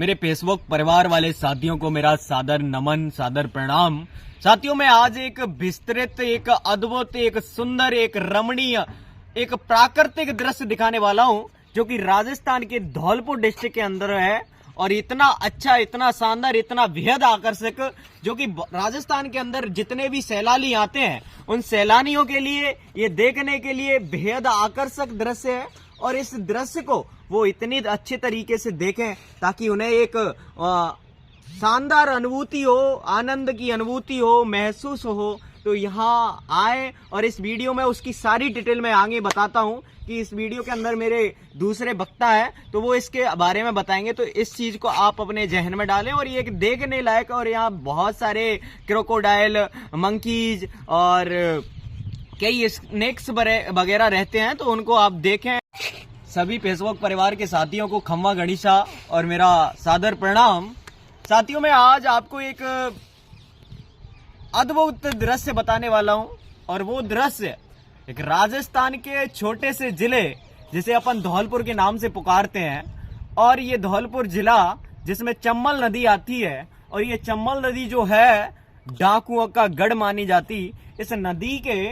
मेरे फेसबुक परिवार वाले साथियों को मेरा सादर नमन, सादर प्रणाम। साथियों, मैं आज एक विस्तृत, एक अद्भुत, एक सुंदर, एक रमणीय, एक प्राकृतिक दृश्य दिखाने वाला हूं जो कि राजस्थान के धौलपुर डिस्ट्रिक्ट के अंदर है। और इतना अच्छा, इतना शानदार, इतना बेहद आकर्षक, जो कि राजस्थान के अंदर जितने भी सैलानी आते हैं उन सैलानियों के लिए, ये देखने के लिए बेहद आकर्षक दृश्य है। और इस दृश्य को वो इतनी अच्छे तरीके से देखें ताकि उन्हें एक शानदार अनुभूति हो, आनंद की अनुभूति हो, महसूस हो। तो यहाँ आए और इस वीडियो में उसकी सारी डिटेल मैं आगे बताता हूँ कि इस वीडियो के अंदर मेरे दूसरे वक्ता है तो वो इसके बारे में बताएंगे। तो इस चीज को आप अपने जहन में डालें। और ये देखने लायक, और यहाँ बहुत सारे क्रोकोडाइल, मंकीज और कई स्नेक्स वगैरह रहते हैं, तो उनको आप देखें। सभी फेसबुक परिवार के साथियों को खम्मा गणिशा और मेरा सादर प्रणाम। साथियों, मैं आज आपको एक अद्भुत दृश्य बताने वाला हूं। और वो दृश्य एक राजस्थान के छोटे से जिले जिसे अपन धौलपुर के नाम से पुकारते हैं। और ये धौलपुर जिला जिसमें चंबल नदी आती है, और ये चंबल नदी जो है डाकुओं का गढ़ मानी जाती। इस नदी के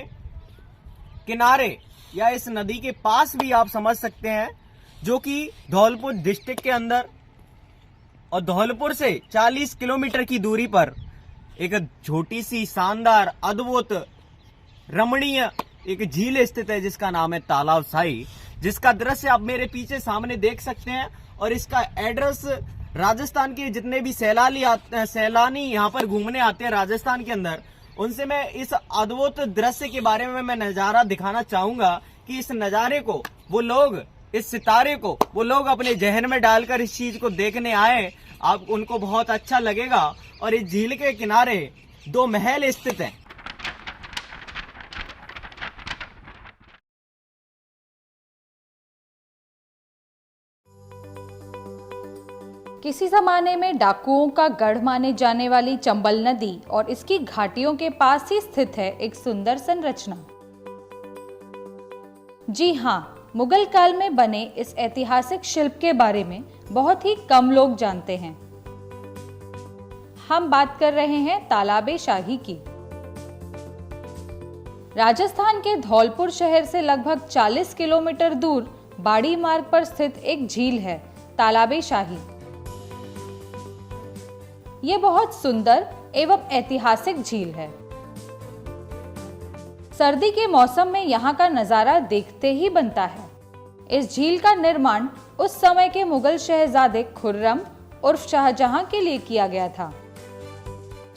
किनारे या इस नदी के पास भी आप समझ सकते हैं, जो कि धौलपुर डिस्ट्रिक्ट के अंदर और धौलपुर से 40 किलोमीटर की दूरी पर एक छोटी सी शानदार, अद्भुत, रमणीय एक झील स्थित है जिसका नाम है तालाब शाही, जिसका दृश्य आप मेरे पीछे सामने देख सकते हैं। और इसका एड्रेस, राजस्थान के जितने भी सैलानी यहाँ पर घूमने आते हैं राजस्थान के अंदर, उनसे मैं इस अद्भुत दृश्य के बारे में मैं नजारा दिखाना चाहूंगा कि इस नजारे को वो लोग, इस सितारे को वो लोग अपने जहन में डालकर इस चीज को देखने आए। आप उनको बहुत अच्छा लगेगा। और इस झील के किनारे 2 महल स्थित हैं। किसी जमाने में डाकुओं का गढ़ माने जाने वाली चंबल नदी और इसकी घाटियों के पास ही स्थित है एक सुंदर संरचना। जी हाँ, मुगल काल में बने इस ऐतिहासिक शिल्प के बारे में बहुत ही कम लोग जानते हैं। हम बात कर रहे हैं तालाबे शाही की। राजस्थान के धौलपुर शहर से लगभग 40 किलोमीटर दूर बाड़ी मार्ग पर स्थित एक झील है, तालाबे शाही। ये बहुत सुंदर एवं ऐतिहासिक झील है। सर्दी के मौसम में यहाँ का नजारा देखते ही बनता है। इस झील का निर्माण उस समय के मुगल शहजादे खुर्रम उर्फ शाहजहां के लिए किया गया था।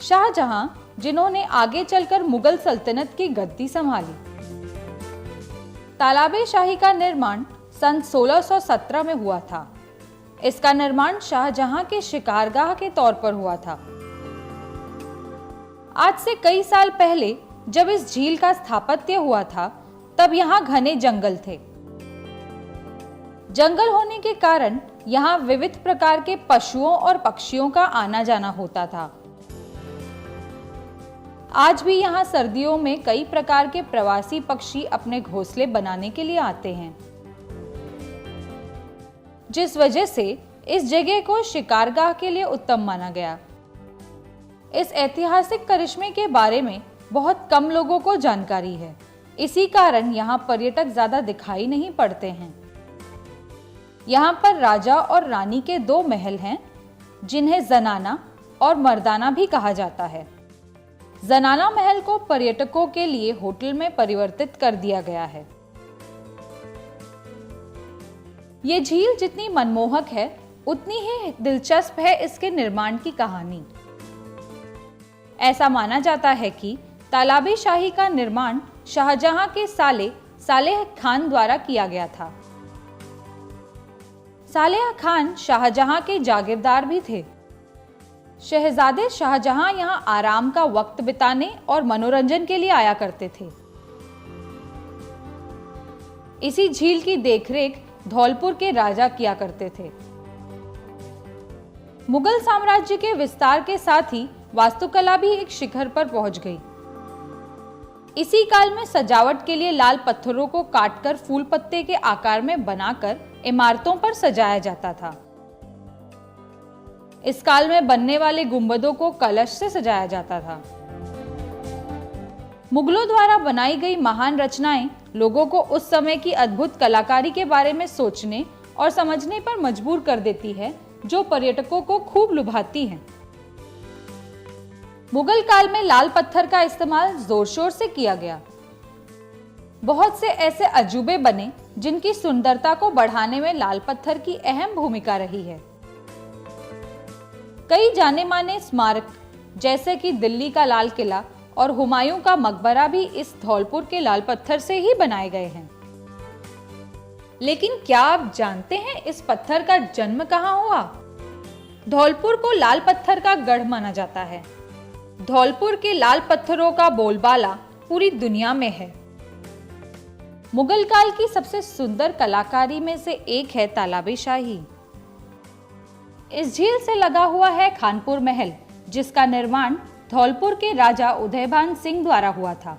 शाहजहां, जिन्होंने आगे चलकर मुगल सल्तनत की गद्दी संभाली। तालाबे शाही का निर्माण सन 1617 में हुआ था। इसका निर्माण शाहजहां के शिकारगाह के तौर पर हुआ था। आज से कई साल पहले जब इस झील का स्थापत्य हुआ था, तब यहाँ घने जंगल थे। जंगल होने के कारण यहाँ विविध प्रकार के पशुओं और पक्षियों का आना जाना होता था। आज भी यहाँ सर्दियों में कई प्रकार के प्रवासी पक्षी अपने घोंसले बनाने के लिए आते हैं, जिस वजह से इस जगह को शिकारगाह के लिए उत्तम माना गया। इस ऐतिहासिक करिश्मे के बारे में बहुत कम लोगों को जानकारी है। इसी कारण यहाँ पर्यटक ज्यादा दिखाई नहीं पड़ते हैं। यहाँ पर राजा और रानी के 2 महल हैं, जिन्हें जनाना और मर्दाना भी कहा जाता है। जनाना महल को पर्यटकों के लिए होटल में परिवर्तित कर दिया गया है। ये झील जितनी मनमोहक है, उतनी ही दिलचस्प है इसके निर्माण की कहानी। ऐसा माना जाता है कि तालाबे शाही का निर्माण शाहजहां के साले सालेह खान द्वारा किया गया था। सालेह खान शाहजहां के जागीरदार भी थे। शहजादे शाहजहां यहां आराम का वक्त बिताने और मनोरंजन के लिए आया करते थे। इसी झील की देखरेख धौलपुर के राजा किया करते थे। मुगल साम्राज्य के विस्तार के साथ ही वास्तुकला भी एक शिखर पर पहुंच गई। इसी काल में सजावट के लिए लाल पत्थरों को काटकर फूल पत्ते के आकार में बनाकर इमारतों पर सजाया जाता था। इस काल में बनने वाले गुंबदों को कलश से सजाया जाता था। मुगलों द्वारा बनाई गई महान रचनाएं लोगों को उस समय की अद्भुत कलाकारी के बारे में सोचने और समझने पर मजबूर कर देती है, जो पर्यटकों को खूब लुभाती हैं। मुगल काल में लाल पत्थर का इस्तेमाल जोर शोर से किया गया। बहुत से ऐसे अजूबे बने जिनकी सुंदरता को बढ़ाने में लाल पत्थर की अहम भूमिका रही है। कई जाने माने स्मारक जैसे कि दिल्ली का लाल किला और हुमायूं का मकबरा भी इस धौलपुर के लाल पत्थर से ही बनाए गए हैं। लेकिन क्या आप जानते हैं इस पत्थर का जन्म कहाँ हुआ? धौलपुर को लाल पत्थर का गढ़ माना जाता है। धौलपुर के लाल पत्थरों का बोलबाला पूरी दुनिया में है। मुगल काल की सबसे सुंदर कलाकारी में से एक है तालाबे शाही। इस झील से लगा हुआ है खानपुर महल, जिसका निर्माण धौलपुर के राजा उदयभान सिंह द्वारा हुआ था।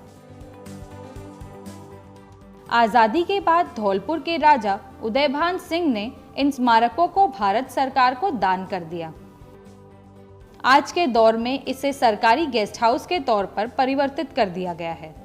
आजादी के बाद धौलपुर के राजा उदयभान सिंह ने इन स्मारकों को भारत सरकार को दान कर दिया। आज के दौर में इसे सरकारी गेस्ट हाउस के तौर पर परिवर्तित कर दिया गया है।